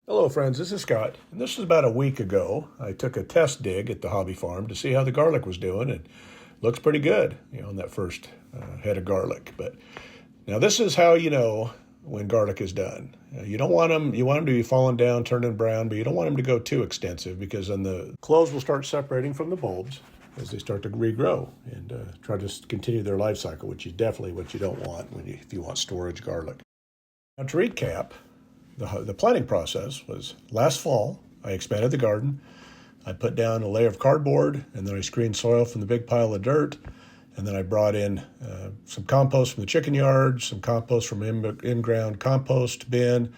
Hello friends, this is Scott, and this was about a week ago. I took a test dig at the hobby farm to see how the garlic was doing, and looks pretty good, on that first head of garlic. But now this is how you know when garlic is done. You don't want them, you want them to be falling down, turning brown, but you don't want them to go too extensive because then the cloves will start separating from the bulbs as they start to regrow and try to continue their life cycle, which is definitely what you don't want if you want storage garlic. Now to recap, the planting process was last fall. I expanded the garden. I put down a layer of cardboard, and then I screened soil from the big pile of dirt. And then I brought in some compost from the chicken yard, some compost from in-ground compost bin.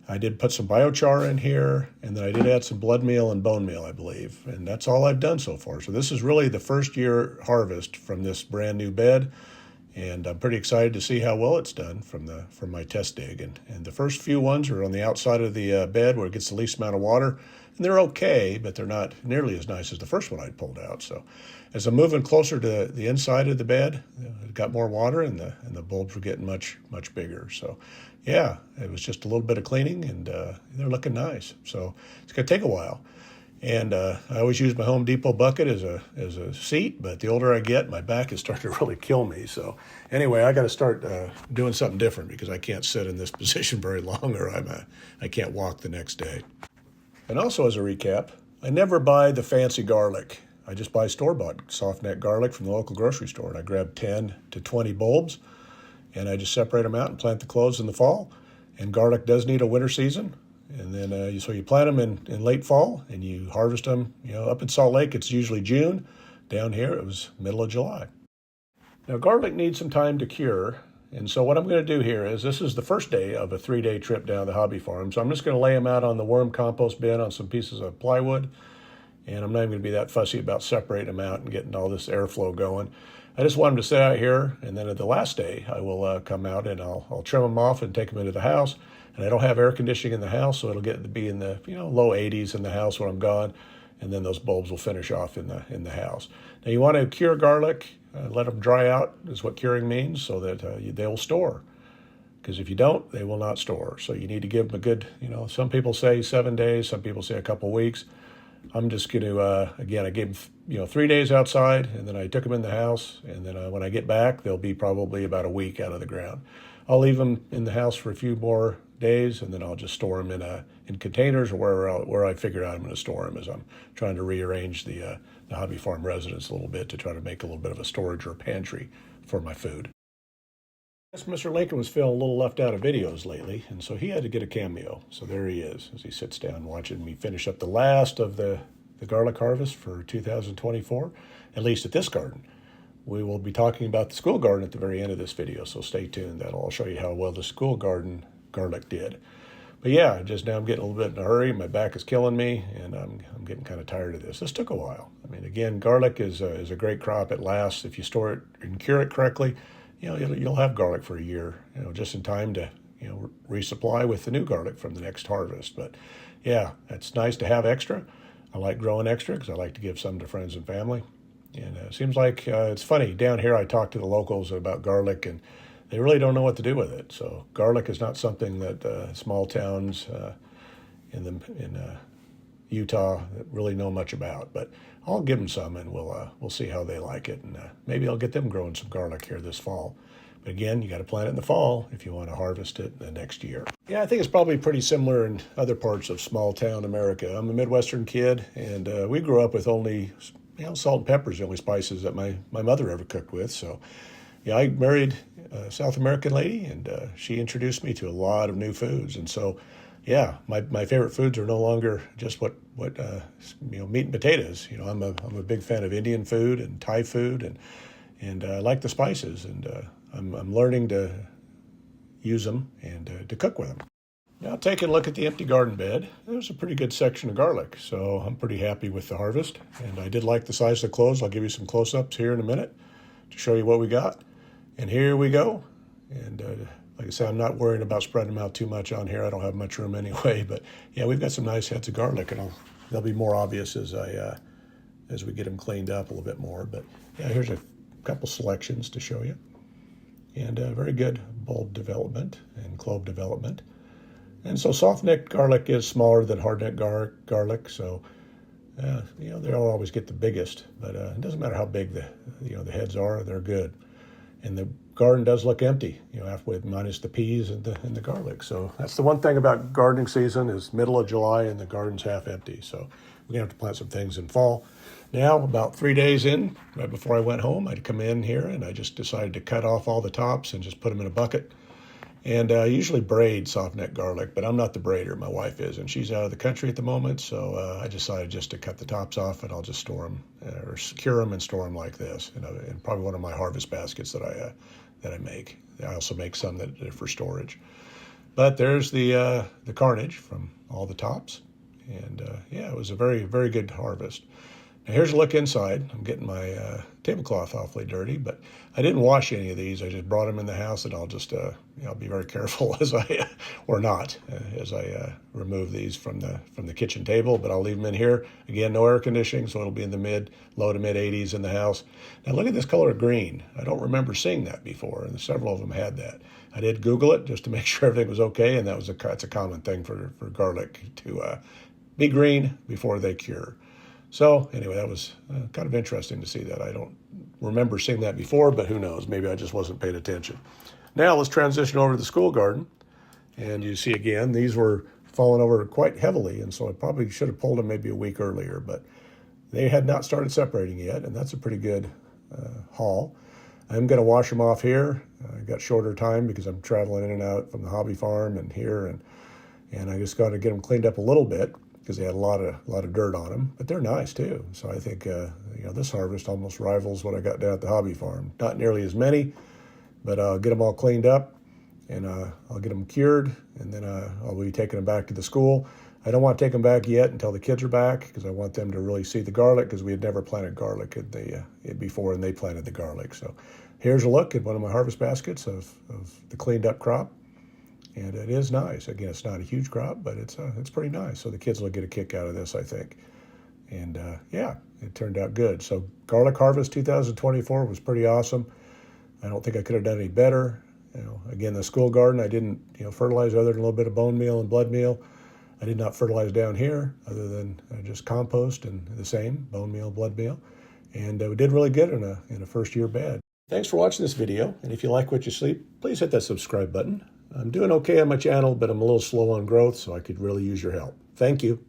I did put some biochar in here, and then I did add some blood meal and bone meal, I believe. And that's all I've done so far. So this is really the first year harvest from this brand new bed. And I'm pretty excited to see how well it's done from my test dig. And the first few ones are on the outside of the bed where it gets the least amount of water. And they're okay, but they're not nearly as nice as the first one I'd pulled out. So as I'm moving closer to the inside of the bed, it got more water and the bulbs were getting much bigger. So yeah, it was just a little bit of cleaning and they're looking nice. So it's going to take a while. And I always use my Home Depot bucket as a seat, but the older I get, my back is starting to really kill me. So anyway, I got to start doing something different because I can't sit in this position very long, or I can't walk the next day. And also, as a recap, I never buy the fancy garlic. I just buy store-bought soft neck garlic from the local grocery store, and I grab 10 to 20 bulbs, and I just separate them out and plant the cloves in the fall. And garlic does need a winter season. And then so you plant them in late fall and you harvest them. Up in Salt Lake, it's usually June. Down here, it was middle of July. Now, garlic needs some time to cure. And so what I'm going to do here is this is the first day of a 3-day trip down the hobby farm. So I'm just going to lay them out on the worm compost bin on some pieces of plywood. And I'm not even going to be that fussy about separating them out and getting all this airflow going. I just want them to sit out here. And then at the last day, I will come out and I'll trim them off and take them into the house. And I don't have air conditioning in the house, so it'll get to be in the low 80s in the house when I'm gone, and then those bulbs will finish off in the house. Now you want to cure garlic, let them dry out is what curing means, so that they will store. Because if you don't, they will not store. So you need to give them a good, some people say 7 days, some people say a couple weeks. I'm just going to, again, I gave them 3 days outside, and then I took them in the house, and then when I get back, they'll be probably about a week out of the ground. I'll leave them in the house for a few more days, and then I'll just store them in containers or where I figure out I'm going to store them as I'm trying to rearrange the hobby farm residence a little bit to try to make a little bit of a storage or a pantry for my food. Yes, Mr. Lincoln was feeling a little left out of videos lately, and so he had to get a cameo. So there he is as he sits down watching me finish up the last of the garlic harvest for 2024, at least at this garden. We will be talking about the school garden at the very end of this video, so stay tuned. I'll show you how well the school garden garlic did. But yeah, just now I'm getting a little bit in a hurry. My back is killing me, and I'm getting kind of tired of this. This took a while. I mean, again, garlic is a great crop. It lasts if you store it and cure it correctly. You'll have garlic for a year. Just in time to resupply with the new garlic from the next harvest. But yeah, it's nice to have extra. I like growing extra because I like to give some to friends and family. And it seems like it's funny. Down here, I talk to the locals about garlic, and they really don't know what to do with it. So garlic is not something that small towns in Utah really know much about. But I'll give them some, and we'll see how they like it. And maybe I'll get them growing some garlic here this fall. But again, you got to plant it in the fall if you want to harvest it the next year. Yeah, I think it's probably pretty similar in other parts of small town America. I'm a Midwestern kid, and we grew up with only salt and pepper is the only spices that my mother ever cooked with. So, yeah, I married a South American lady, and she introduced me to a lot of new foods. And so, yeah, my favorite foods are no longer just what meat and potatoes. I'm a big fan of Indian food and Thai food, and I like the spices, and I'm learning to use them and to cook with them. Now, taking a look at the empty garden bed, there's a pretty good section of garlic, so I'm pretty happy with the harvest. And I did like the size of the cloves. I'll give you some close-ups here in a minute to show you what we got. And here we go. And like I said, I'm not worrying about spreading them out too much on here. I don't have much room anyway. But yeah, we've got some nice heads of garlic, and they'll be more obvious as we get them cleaned up a little bit more. But yeah, here's a couple selections to show you. And very good bulb development and clove development. And so soft-necked garlic is smaller than hard-necked garlic, so they don't always get the biggest, but it doesn't matter how big the heads are; they're good. And the garden does look empty, with minus the peas and the garlic. So that's the one thing about gardening season is middle of July and the garden's half empty. So we're gonna have to plant some things in fall. Now, about 3 days in, right before I went home, I'd come in here and I just decided to cut off all the tops and just put them in a bucket. And I usually braid soft-neck garlic, but I'm not the braider. My wife is, and she's out of the country at the moment. So I decided just to cut the tops off, and I'll just store them or secure them and store them like this. In probably one of my harvest baskets that I make. I also make some that are for storage. But there's the carnage from all the tops, and yeah, it was a very, very good harvest. Now here's a look inside. I'm getting my tablecloth awfully dirty, but I didn't wash any of these. I just brought them in the house, and I'll just I'll be very careful as I remove these from the kitchen table. But I'll leave them in here. Again, no air conditioning, so it'll be in the low to mid 80s in the house. Now look at this color of green. I don't remember seeing that before, and several of them had that. I did Google it just to make sure everything was okay, and that's a common thing for garlic to be green before they cure. So anyway, that was kind of interesting to see that. I don't remember seeing that before, but who knows? Maybe I just wasn't paying attention. Now let's transition over to the school garden. And you see again, these were falling over quite heavily, and so I probably should have pulled them maybe a week earlier, but they had not started separating yet, and that's a pretty good haul. I'm going to wash them off here. I got shorter time because I'm traveling in and out from the hobby farm and here, and I just got to get them cleaned up a little bit, because they had a lot of dirt on them, but they're nice too. So I think this harvest almost rivals what I got down at the hobby farm. Not nearly as many, but I'll get them all cleaned up, and I'll get them cured, and then I'll be taking them back to the school. I don't want to take them back yet until the kids are back, because I want them to really see the garlic, because we had never planted garlic before, and they planted the garlic. So here's a look at one of my harvest baskets of the cleaned up crop. And it is nice. Again, it's not a huge crop, but it's pretty nice. So the kids will get a kick out of this, I think. And yeah, it turned out good. So garlic harvest 2024 was pretty awesome. I don't think I could have done any better. Again, the school garden, I didn't fertilize other than a little bit of bone meal and blood meal. I did not fertilize down here other than just compost and the same bone meal, blood meal. And we did really good in a first year bed. Thanks for watching this video. And if you like what you see, please hit that subscribe button. I'm doing okay on my channel, but I'm a little slow on growth, so I could really use your help. Thank you.